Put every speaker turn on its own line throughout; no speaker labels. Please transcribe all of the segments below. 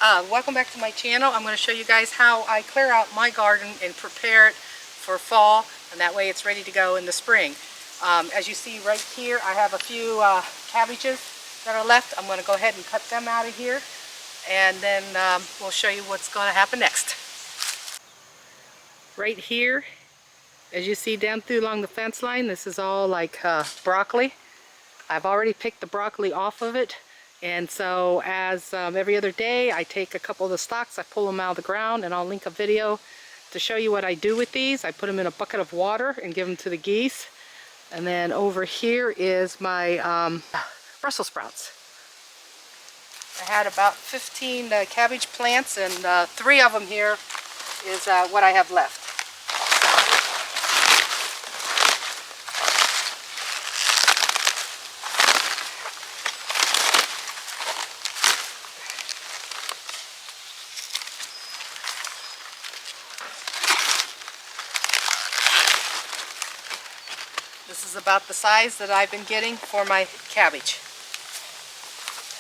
Welcome back to my channel. I'm going to show you guys how I clear out my garden and prepare it for fall, and that way it's ready to go in the spring. As you see right here, I have a few cabbages that are left. I'm going to go ahead and cut them out of here, and then we'll show you what's going to happen next. Right here, as you see down through along the fence line, this is all like broccoli. I've already picked the broccoli off of it. And so as every other day, I take a couple of the stalks, I pull them out of the ground, and I'll link a video to show you what I do with these. I put them in a bucket of water and give them to the geese. And then over here is my Brussels sprouts. I had about 15 cabbage plants, and 3 of them here is what I have left. This is about the size that I've been getting for my cabbage.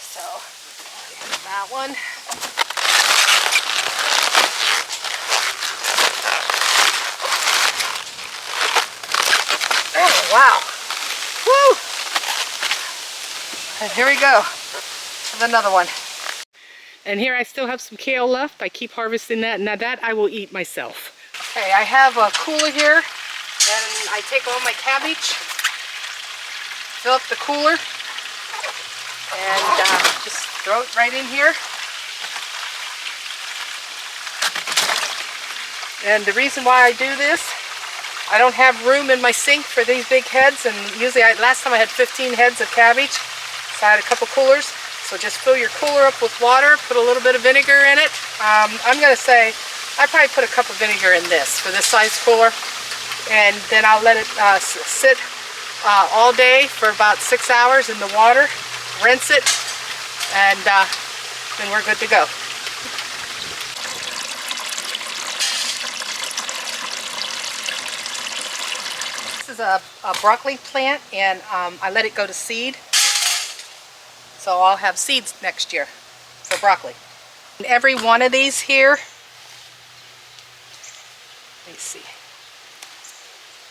So, that one. Oh, wow. Woo! And here we go with another one. And here I still have some kale left. I keep harvesting that. Now that I will eat myself. Okay, I have a cooler here. And I take all my cabbage, fill up the cooler, and just throw it right in here. And the reason why I do this, I don't have room in my sink for these big heads, and usually last time I had 15 heads of cabbage, so I had a couple coolers. So just fill your cooler up with water, put a little bit of vinegar in it. I'm going to say I probably put a cup of vinegar in this for this size cooler. And then I'll let it sit all day for about 6 hours in the water, rinse it, and then we're good to go. This is a broccoli plant, and I let it go to seed. So I'll have seeds next year for broccoli. And every one of these here, let me see.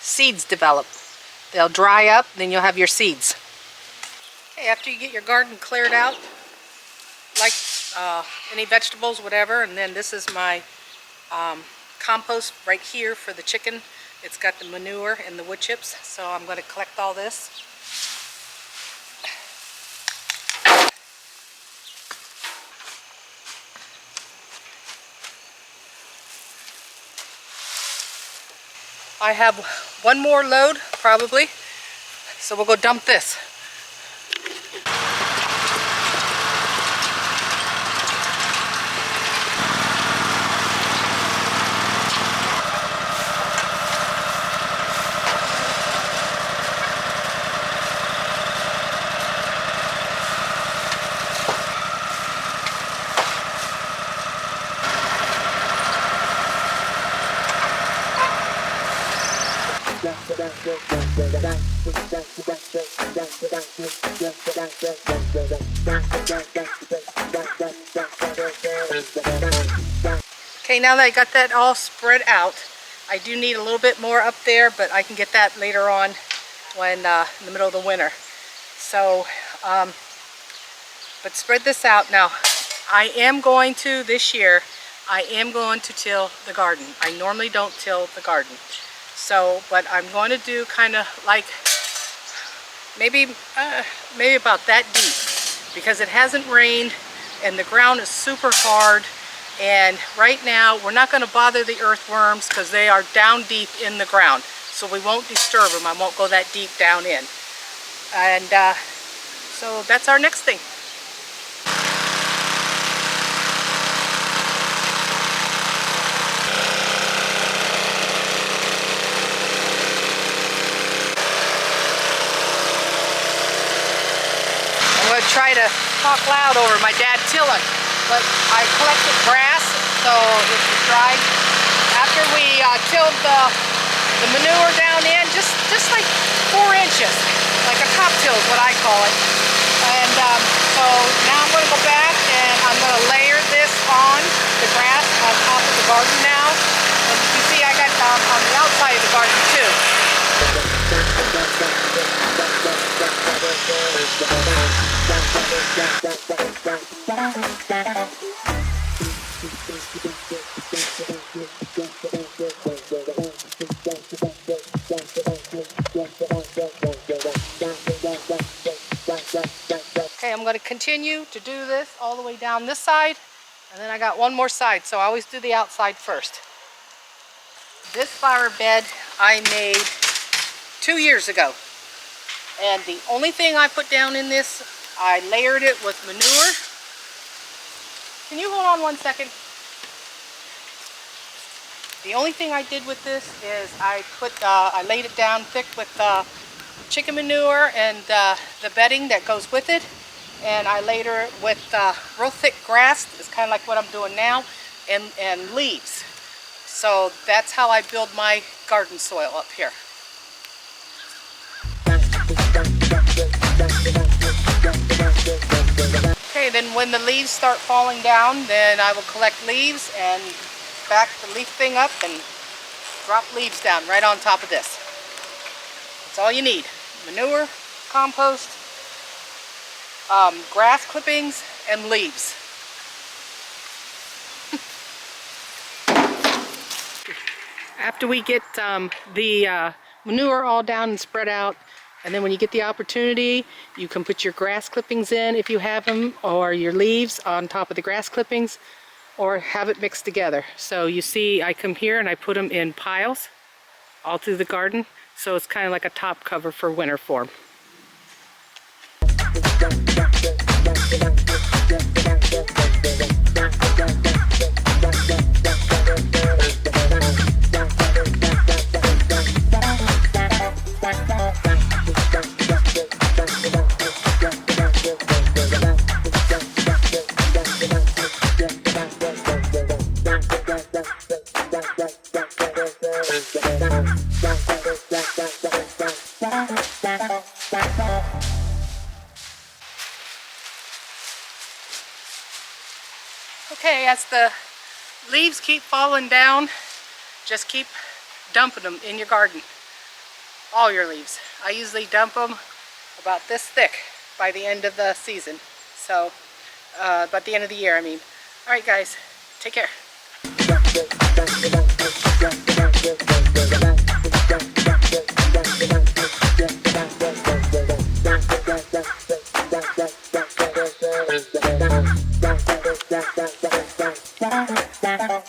Seeds develop. They'll dry up, then you'll have your seeds. Okay, after you get your garden cleared out, like any vegetables, whatever, and then this is my compost right here for the chicken. It's got the manure and the wood chips, so I'm going to collect all this. I have one more load, probably, so we'll go dump this. Okay, now that I got that all spread out, I do need a little bit more up there, but I can get that later on when in the middle of the winter. So, but spread this out. Now, I am going to, this year, I am going to till the garden. I normally don't till the garden. So, but I'm going to do kind of like maybe about that deep, because it hasn't rained and the ground is super hard. And right now we're not going to bother the earthworms because they are down deep in the ground, so we won't disturb them. I won't go that deep down in. And so that's our next thing. I'm going to try to talk loud over my dad tilling. But I collected grass, so it's dry. After we tilled the manure down in, just like 4 inches, like a top till is what I call it. And so now I'm going to go back and I'm going to layer this garden now. And you can see I got on the outside of the garden too. Okay, I'm going to continue to do this all the way down this side, and then I got one more side, so I always do the outside first. This flower bed I made 2 years ago, and the only thing I put down in this, I layered it with manure. Can you hold on 1 second? The only thing I did with this is I laid it down thick with chicken manure and the bedding that goes with it, and I later it with real thick grass. It's kind of like what I'm doing now, and leaves. So that's how I build my garden soil up here. Okay, then when the leaves start falling down, then I will collect leaves and back the leaf thing up and drop leaves down right on top of this. That's all you need. Manure, compost, grass clippings, and leaves. After we get the manure all down and spread out, and then when you get the opportunity, you can put your grass clippings in if you have them, or your leaves on top of the grass clippings, or have it mixed together. So you see I come here and I put them in piles all through the garden, so it's kind of like a top cover for winter form. Okay, as the leaves keep falling down, just keep dumping them in your garden. All your leaves. I usually dump them about this thick by the end of the season. So, by the end of the year, I mean. Alright guys, take care. Bye.